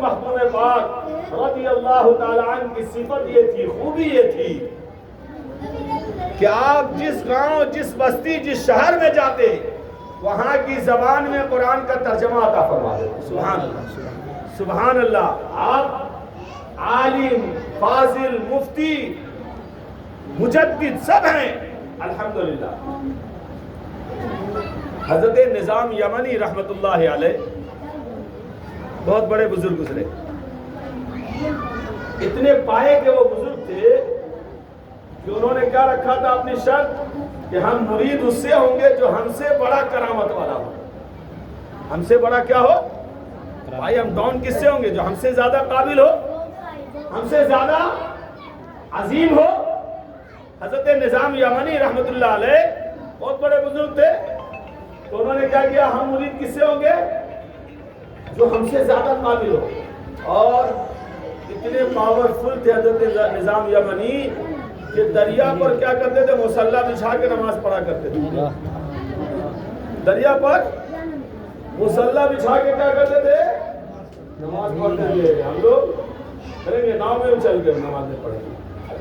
مخدوم پاک رضی اللہ تعالی عنہ کی صفت یہ تھی، خوبی یہ تھی کہ آپ جس گاؤں، جس بستی، جس شہر میں جاتے وہاں کی زبان میں قرآن کا ترجمہ عطا فرما دیتے. سبحان اللہ، سبحان اللہ. آپ عالم، فاضل، مفتی، مجدد سب ہیں الحمدللہ. حضرت نظام یمنی رحمت اللہ علیہ بہت بڑے بزرگ گزرے. اتنے پائے کہ وہ بزرگ تھے کہ انہوں نے کیا رکھا تھا اپنی شرط کہ ہم مرید اس سے ہوں گے جو ہم سے بڑا کرامت والا ہو. ہم سے بڑا کیا ہو بھائی؟ ہم ڈاؤن کس سے ہوں گے؟ جو ہم سے زیادہ قابل ہو، ہم سے زیادہ عظیم ہو. حضرت نظام یمنی رحمت اللہ علیہ بہت بڑے بزرگ تھے، تو انہوں نے کیا کیا؟ ہم مرید کس سے ہوں گے؟ جو ہم سے زیادہ قابل ہو. اور اتنے پاورفل تھے حضرت نظام یمنی کہ دریا پر کیا کرتے تھے؟ مصلی بچھا کے نماز پڑھا کرتے تھے. دریا پر مصلی بچھا کے کیا کرتے تھے؟ نماز پڑھتے تھے. ہم لوگ کریں گے ناؤ میں چل کے نماز میں پڑھیں گے.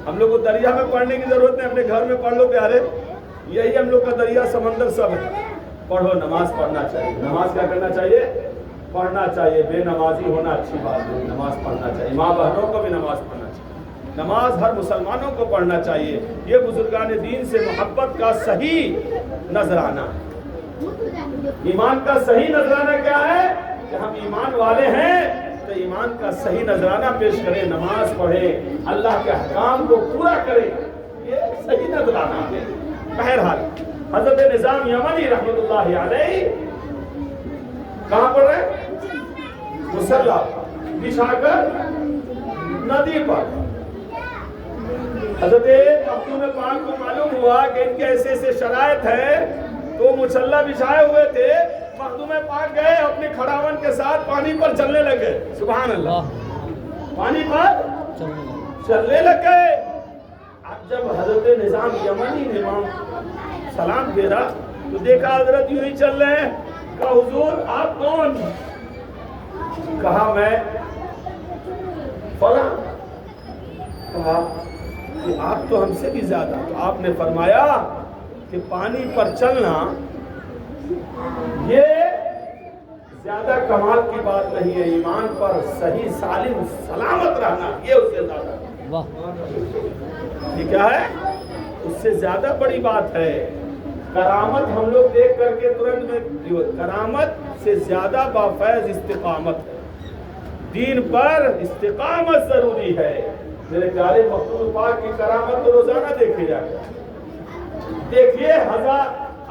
ہم لوگ کو دریا میں پڑھنے کی ضرورت نہیں، اپنے گھر میں پڑھ لو پیارے. یہی ہم لوگ کا دریا سمندر سب ہے. پڑھو، نماز پڑھنا چاہیے. نماز کیا کرنا چاہیے؟ پڑھنا چاہیے. بے نمازی ہونا اچھی بات ہے، نماز پڑھنا چاہیے. ماں بہنوں کو بھی نماز پڑھنا چاہیے. نماز ہر مسلمانوں کو پڑھنا چاہیے. یہ بزرگان دین سے محبت کا صحیح نذرانہ ہے. ایمان کا صحیح نذرانہ کیا ہے؟ کہ ہم ایمان والے ہیں تو ایمان کا صحیح نذرانہ پیش کریں، نماز پڑھیں، اللہ کے احکام کو پورا کریں. یہ صحیح نذرانہ ہے. بہرحال حضرت نظام یمنی رحمت اللہ علیہ کہاں پڑھ رہے؟ مصلی بچھا کر ندی پر. حضرت مخدوم پاک کو معلوم ہوا کہ ان کے ایسے ایسے شرائط ہیں، تو مصلی بچھائے ہوئے تھے. مخدوم پاک گئے اپنے کھڑاون کے ساتھ پانی پر چلنے لگے. سبحان اللہ، پانی پر چلنے لگے. اب جب حضرت نظام یمنی نے سلام پھیرا تو دیکھا حضرت یوں ہی چل رہے ہیں. کہا حضور آپ کون؟ کہا میں فلاں. کہا کہ آپ تو ہم سے بھی زیادہ. تو آپ نے فرمایا کہ پانی پر چلنا یہ زیادہ کمال کی بات نہیں ہے، ایمان پر صحیح سالم سلامت رہنا یہ اس سے زیادہ. یہ کیا ہے؟ اس سے زیادہ بڑی بات ہے. کرامت ہم لوگ دیکھ کر کے ترنت میں، کرامت سے زیادہ بافیض استقامت ہے. دین پر استقامت ضروری ہے. میرے پیارے مخدوم پاک کی کرامت تو روزانہ دیکھی جائے. دیکھیے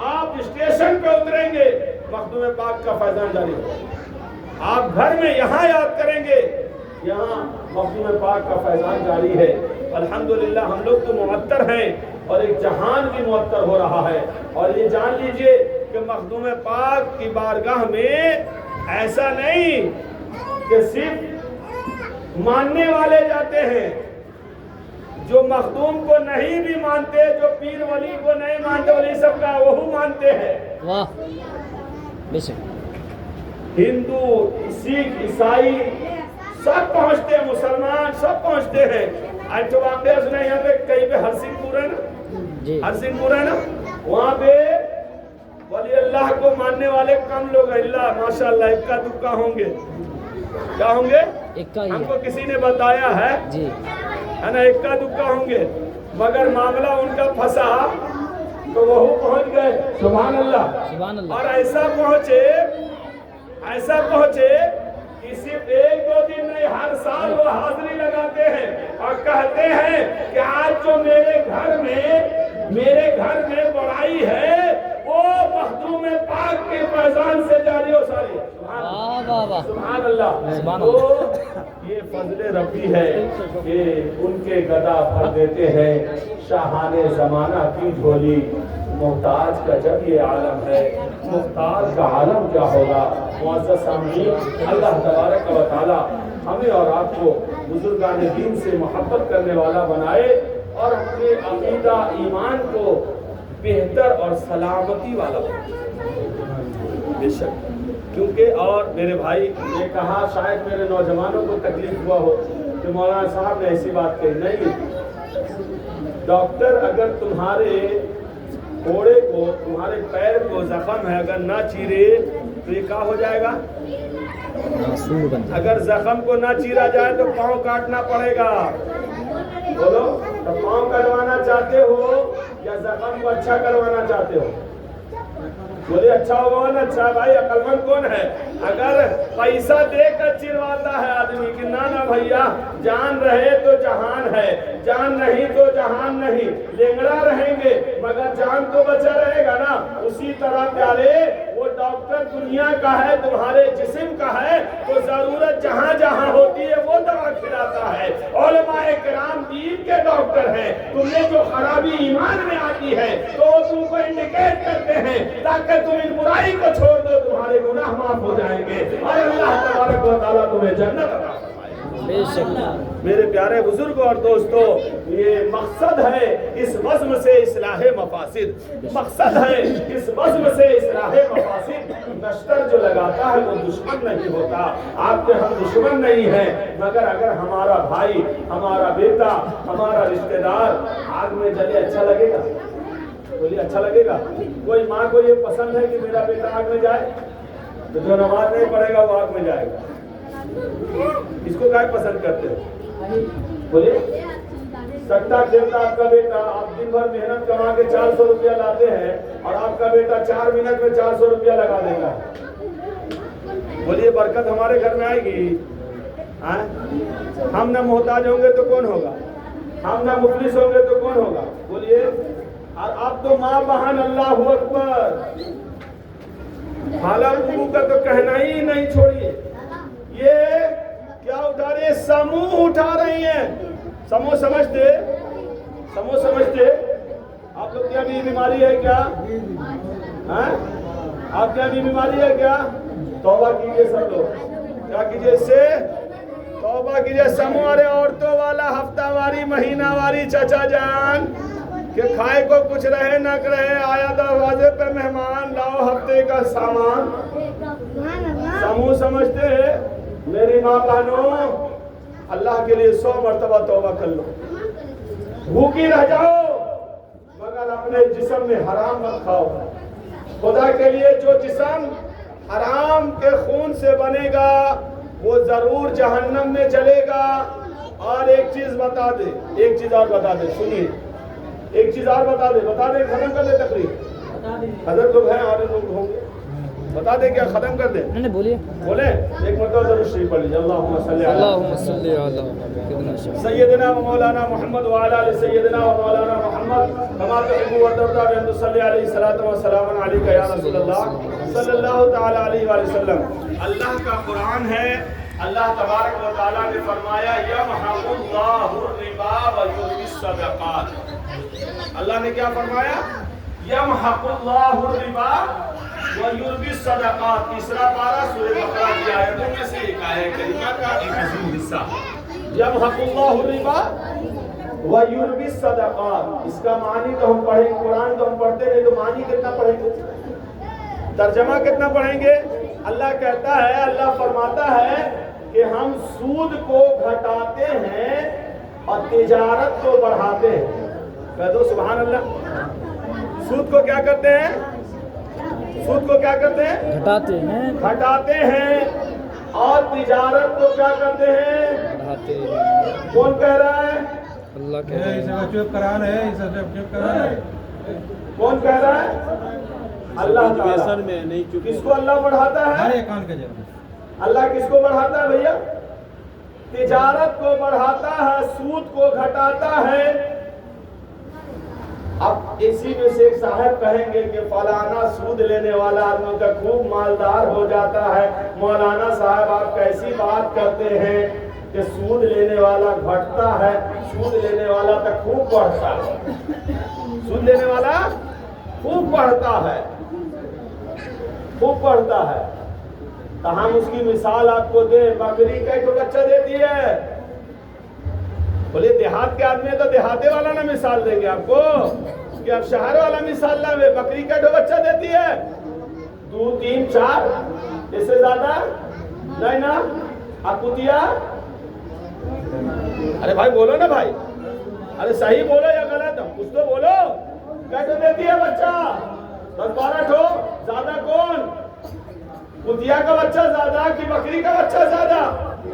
آپ اسٹیشن پہ اتریں گے مخدوم پاک کا فیضان جاری ہوگا. آپ گھر میں یہاں یاد کریں گے یہاں مخدوم پاک کا فیضان جاری ہے. الحمدللہ ہم لوگ تو معطر ہیں اور ایک جہان بھی معطر ہو رہا ہے. اور یہ جان لیجئے کہ مخدوم پاک کی بارگاہ میں ایسا نہیں کہ صرف ماننے والے جاتے ہیں. جو مخدوم کو نہیں بھی مانتے، جو پیر ولی کو نہیں مانتے، ولی سب کا وہ مانتے ہیں. واہ بے شک. ہندو، سکھ، عیسائی سب پہنچتے ہیں، مسلمان سب پہنچتے ہیں. آج تو آپ نے سنا یہاں پہ کہیں پہ ہرسنگھ پور ہے نا، ہرسنگھ پور ہے نا، وہاں پہ ولی اللہ کو ماننے والے کم لوگ ہیں. اللہ ماشاءاللہ اکا دکا ہوں گے. کیا ہوں گے؟ ہم کو کسی نے بتایا ہے جی ہے نا، اکا دکا ہوں گے. مگر معاملہ ان کا پھنسا تو وہ پہنچ گئے. سبحان اللہ، سبحان اللہ. اور ایسا پہنچے کہ صرف ایک دو دن نہیں، ہر سال وہ حاضری لگاتے ہیں اور کہتے ہیں کہ آج جو میرے گھر میں بڑائی ہے وہ مخدوم پاک کے فیضان سے جاری ہو ساری. سبحان اللہ. تو یہ فضل ربی ہے کہ ان کے گدا بھر دیتے ہیں شاہان زمانہ کی جھولی. محتاج کا جب یہ عالم ہے، محتاج کا عالم کیا ہوگا. معزز سامعین، اللہ تبارک و تعالی ہمیں اور آپ کو بزرگان دین سے محبت کرنے والا بنائے اور اپنے عقیدہ ایمان کو بہتر اور سلامتی والا بنائے. بے شک کیونکہ اور میرے بھائی نے کہا شاید میرے نوجوانوں کو تکلیف ہوا ہو کہ مولانا صاحب نے ایسی بات کہی نہیں، ڈاکٹر اگر تمہارے گھوڑے کو تمہارے پیر کو زخم ہے اگر نہ چیرے تو یہ کیا ہو جائے گا؟ اگر زخم کو نہ چیرا جائے تو پاؤں کاٹنا پڑے گا. بولو تو پاؤں کٹوانا چاہتے ہو یا زخم کو اچھا کروانا چاہتے ہو؟ بولے اچھا ہوگا نا. اچھا بھائی عقل مند کون ہے؟ اگر پیسہ دے کر چرواتا ہے آدمی کہ نہ بھیا جان رہے تو جہان ہے، جان نہیں تو جہان نہیں، لنگڑا رہیں گے مگر جان تو بچا رہے گا نا. اسی طرح پیارے وہ ڈاکٹر دنیا کا ہے، تمہارے جسم کا ہے، تو ضرورت جہاں جہاں ہوتی ہے وہ دوا کھلاتا ہے. علماء کرام دین کے ڈاکٹر ہیں. تمہیں جو خرابی ایمان میں آتی ہے تو وہ تم کو انڈیکیٹ کرتے ہیں تاکہ تم ان برائی کو چھوڑ دو، تمہارے گناہ معاف ہو جائیں گے اور اللہ تبارک و تعالیٰ تمہیں جنت عطا فرمائے. بے شک. میرے پیارے بزرگ اور دوستو، یہ مقصد ہے اس بزم سے اصلاح مفاسد، مقصد ہے اس بزم سے اصلاح مفاسد. نشتر جو لگاتا ہے وہ دشمن نہیں ہوتا. آپ کے ہم دشمن نہیں ہیں، مگر اگر ہمارا بھائی، ہمارا بیٹا، ہمارا رشتہ دار آگ میں جلے اچھا لگے گا؟ بولیے اچھا لگے گا؟ کوئی ماں کو یہ پسند ہے کہ میرا بیٹا آگ میں جائے؟ تو جو نماز نہیں پڑھے گا وہ آگ میں جائے گا. اس کو کیا پسند کرتے ہیں؟ بولیے سٹا کھیلتا آپ کا بیٹا، آپ دن بھر محنت کما کے 400 روپیہ لاتے ہیں اور آپ کا بیٹا 4 منٹ میں 400 روپیہ لگا دے گا. بولیے برکت ہمارے گھر میں آئے گی؟ ہم نہ محتاج ہوں گے تو کون ہوگا؟ ہم نہ مفلس ہوں گے تو کون ہوگا؟ بولیے. اور اب تو ماں بہن اللہ اکبر، خالہ پھوپھو کا تو کہنا ہی نہیں. چھوڑیے یہ کیا اٹھا رہے ہیں؟ سموہ اٹھا رہی ہیں. سموہ سمجھتے؟ سموہ سمجھتے؟ آپ لوگ کیا بھی بیماری ہے کیا؟ آپ کیا بھی بیماری ہے کیا؟ توبہ کیجئے سب لوگ. کیا کیجئے؟ اس سے توبہ کیجئے. سموہ ارے عورتوں والا ہفتہ واری مہینہ واری چچا جان کہ کھائے کو کچھ رہے نہ رہے، آیا دروازے پہ مہمان، لاؤ ہفتے کا سامان. سموہ سمجھتے ہیں؟ میری ماں بہنوں اللہ کے لیے 100 مرتبہ توبہ کر لو. بھوکی رہ جاؤ مگر اپنے جسم میں حرام مت کھاؤ. خدا کے لیے جو جسم حرام کے خون سے بنے گا وہ ضرور جہنم میں جلے گا. اور ایک چیز بتا دے، ایک چیز اور بتا دے، سنیے ایک چیز اور بتا دے ختم کر دے تقریر. حضرت لوگ ہیں اور لوگ ہوں گے، بتا دے کیا ختم کر دیں؟ نہیں بولیے. بولیں ایک مرتبہ ضرور شریف پڑھ لیجیے. اللہم صلی علی سیدنا و مولانا محمد وعلی آل سیدنا و مولانا محمد کما تحب و ترضى بأن تصلی علیہ الصلاۃ والسلام علیک یا رسول اللہ صلی اللہ تعالی علیہ وآلہ وسلم. اللہ کا قرآن ہے. اللہ تبارک و تعالیٰ نے فرمایا یمحق اللہ الربا ویربی الصدقات. اللہ نے کیا فرمایا؟ یمحق اللہ الربا ویربی الصدقات. تیسرا پارہ سورہ بقرہ کی آیتوں میں سے ایک آیت کریمہ کا ایک عظیم حصہ. یمحق اللہ الربا ویربی الصدقات. اس کا معنی تو ہم پڑھیں، قرآن تو ہم پڑھتے ہیں تو معنی کتنا پڑھیں گے؟ ترجمہ کتنا پڑھیں گے؟ اللہ کہتا ہے، اللہ فرماتا ہے کہ ہم سود کو گھٹاتے ہیں اور تجارت کو بڑھاتے ہیں. کہہ دو سبحان اللہ. سود کو کیا کرتے ہیں؟ سود کو کیا کرتے ہیں؟ گھٹاتے ہیں. اور تجارت کو کیا کرتے ہیں؟ بڑھاتے ہیں. کون کہہ رہا ہے؟ اللہ کہہ رہا ہے. کون کہہ رہا ہے؟ اللہ تعالیٰ. کس کو اللہ بڑھاتا ہے؟ اللہ کس کو بڑھاتا ہے بھیا؟ تجارت کو بڑھاتا ہے، سود کو گھٹاتا ہے. اب اسی میں سے ایک صاحب کہیں گے کہ فلانا سود لینے والا آدمی کا خوب مالدار ہو جاتا ہے. مولانا صاحب آپ کیسی بات کرتے ہیں کہ سود لینے والا گھٹتا ہے، سود لینے والا تو خوب بڑھتا ہے. سود لینے والا خوب بڑھتا ہے، خوب بڑھتا ہے. تو ہم اس کی مثال آپ کو دیں. بکری کا ایک بچہ دیتی ہے. بولے دیہات کے آدمی تو دیہاتے والا نہ مثال دیں گے آپ کو کہ اب شہر والا مثال نہ. بکری کا جو بچہ دیتی ہے 2 3 4 اس سے زیادہ نہیں نا. کتیا ارے بھائی بولو نا بھائی, ارے صحیح بولو یا غلط کچھ تو بولو. کیسے دیتی ہے بچہ 10-12 ٹھو؟ زیادہ کون, کتیا کا بچہ زیادہ کہ بکری کا بچہ زیادہ؟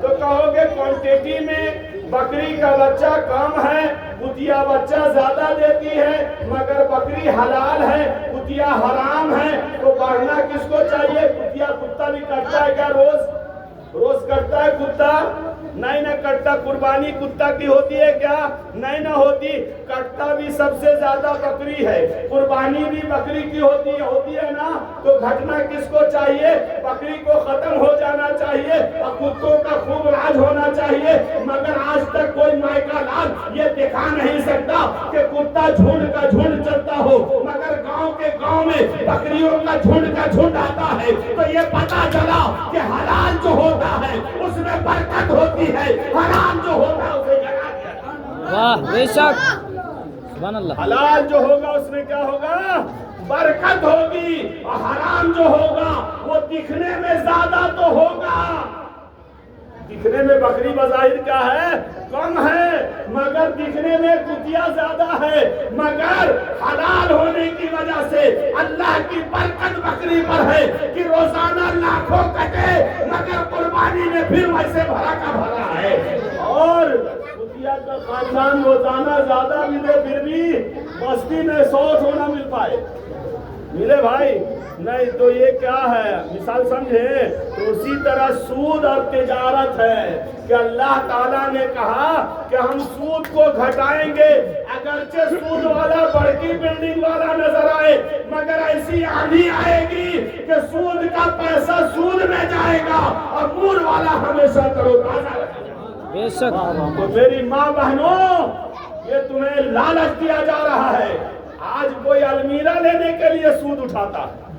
تو کہو گے کوانٹیٹی میں بکری کا بچہ کم ہے, کتیا بچہ زیادہ دیتی ہے, مگر بکری حلال ہے کتیا حرام ہے. تو بڑھنا کس کو چاہیے؟ کتیا. کتا بھی کرتا ہے کیا روز کرتا ہے کتا؟ نہیں نہ کرتا. قربانی کتا کی ہوتی ہے کیا؟ نہیں نہ ہوتی. کٹتا بھی سب سے زیادہ بکری ہے, قربانی بھی بکری کی ہوتی ہے نا. تو گھٹنا کس کو چاہیے؟ بکری کو ختم ہو جانا چاہیے اور کتوں کا خوب راج ہونا چاہیے. مگر آج تک کوئی مائکا لال یہ دکھا نہیں سکتا کہ کتا جھنڈ کا جھنڈ چلتا ہو, مگر گاؤں میں بکریوں کا جھنڈ آتا ہے. تو یہ پتا چلا کہ حلال جو ہوتا ہے اس میں برکت ہوتی ہے, حرام جو ہوتا ہے اسے جگہ. واہ بے شک سبحان اللہ. حلال جو ہوگا اس میں کیا ہوگا؟ برکت ہوگی. اور حرام جو ہوگا وہ دکھنے میں زیادہ تو ہوگا. دکھنے میں بکری بظاہر کیا ہے؟ کم ہے, مگر دکھنے میں کتیا زیادہ ہے. مگر حلال ہونے کی وجہ سے اللہ کی برکت بکری پر ہے کہ روزانہ لاکھوں کٹے مگر قربانی نے پھر ویسے بھرا کا بھرا ہے. اور کتیا کا خاندان روزانہ زیادہ ملے پھر بھی بستی میں 100 سونا مل پائے. ملے بھائی نہیں. تو یہ کیا ہے مثال سمجھے؟ تو اسی طرح سود اور تجارت ہے کہ اللہ تعالیٰ نے کہا کہ ہم سود کو گھٹائیں گے. اگرچہ سود والا بڑکی بلڈنگ والا نظر آئے, مگر ایسی آندھی آئے گی کہ سود کا پیسہ سود میں جائے گا اور مور والا ہمیشہ تروتازہ رہے گا. بے شک. تو میری ماں بہنوں, یہ تمہیں لالچ دیا جا رہا ہے. آج کوئی المیرہ لینے کے لیے سود اٹھاتا ہے,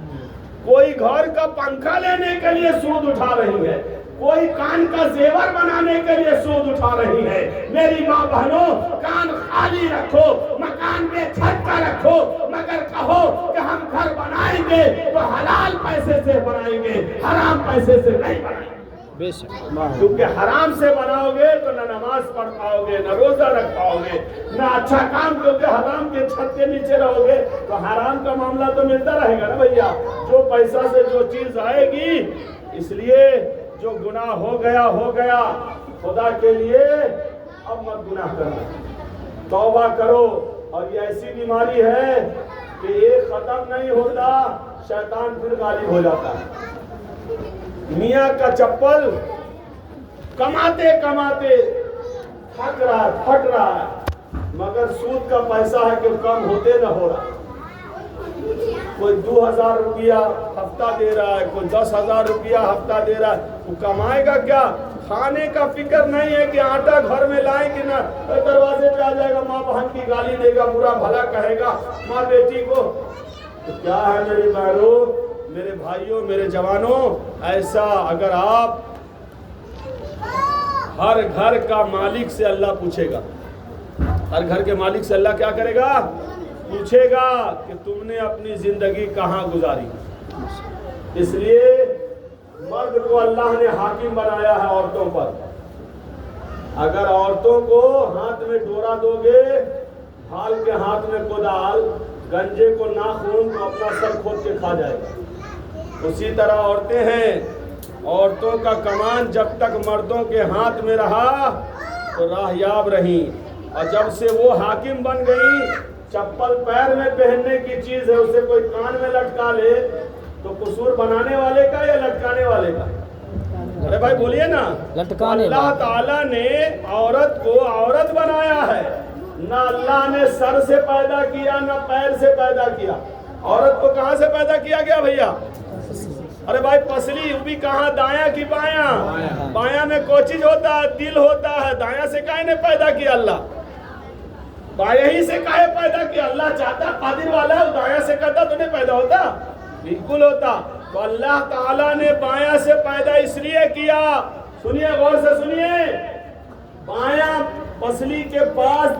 کوئی گھر کا پنکھا لینے کے لیے سود اٹھا رہی ہے, کوئی کان کا زیور بنانے کے لیے سود اٹھا رہی ہے. میری ماں بہنوں, کان خالی رکھو, مکان پہ چھت کا رکھو, مگر کہو کہ ہم گھر بنائیں گے تو حلال پیسے سے بنائیں گے, حرام پیسے سے نہیں بنائیں گے. بے شک. کیونکہ حرام سے بناؤ گے تو نہ نماز پڑھ پاؤ گے, نہ روزہ رکھ پاؤ گے, نہ اچھا کام, کیونکہ حرام کے چھت کے نیچے رہو گے تو حرام کا معاملہ تو ملتا رہے گا نا بھیا. جو پیسہ سے جو چیز آئے گی, اس لیے جو گناہ ہو گیا خدا کے لیے اب مت گناہ کرنا, توبہ کرو. اور یہ ایسی بیماری ہے کہ یہ ختم نہیں ہوتا, شیطان پھر غالب ہو جاتا ہے. میاں کا چپل کماتے پھٹ رہا ہے, مگر سود کا پیسہ ہے کہ کم ہوتے نہ ہو رہا. کوئی 2000 روپیہ ہفتہ دے رہا ہے, کوئی 10,000 روپیہ ہفتہ دے رہا ہے. وہ کمائے گا کیا؟ کھانے کا فکر نہیں ہے کہ آٹا گھر میں لائیں کہ نہ, دروازے پہ آ جائے گا, ماں بہن کی گالی دے گا, برا بھلا کہے گا ماں بیٹی کو. تو کیا ہے میری بہنوں, میرے بھائیوں, میرے جوانوں, ایسا اگر آپ ہر گھر کا مالک سے اللہ پوچھے گا, ہر گھر کے مالک سے اللہ کیا کرے گا؟ پوچھے گا کہ تم نے اپنی زندگی کہاں گزاری. اس لیے مرد کو اللہ نے حاکم بنایا ہے عورتوں پر. اگر عورتوں کو ہاتھ میں ڈورا دو گے, بھال کے ہاتھ میں کدال, گنجے کو ناخون, تو اپنا سر کھود کے کھا جائے گا. اسی طرح عورتیں ہیں, عورتوں کا کمان جب تک مردوں کے ہاتھ میں رہا تو راہیاب رہی, اور جب سے وہ حاکم بن گئی, چپل پیر میں پہننے کی چیز ہے, اسے کوئی کان میں لٹکا لے تو قصور بنانے والے کا یا لٹکانے والے کا؟ ارے بھائی بولیے نا. اللہ تعالیٰ نے عورت کو عورت بنایا ہے, نہ اللہ نے سر سے پیدا کیا نہ پیر سے پیدا کیا. عورت کو کہاں سے پیدا کیا گیا بھیا؟ ارے بھائی پسلی, وہ بھی کہاں, دایاں کی بایاں؟ بایاں میں کوئی چیز ہوتا ہے, دل ہوتا ہے. دایاں سے کائے نے پیدا کیا اللہ؟ بایاں ہی سے کائے پیدا کیا؟ اللہ چاہتا قادر والا ہے, دایاں سے کرتا تو نہیں پیدا ہوتا؟ بالکل ہوتا. تو اللہ تعالیٰ نے بایاں سے پیدا اس لیے کیا, سنیے غور سے سنیے, بایاں پسلی کے پاس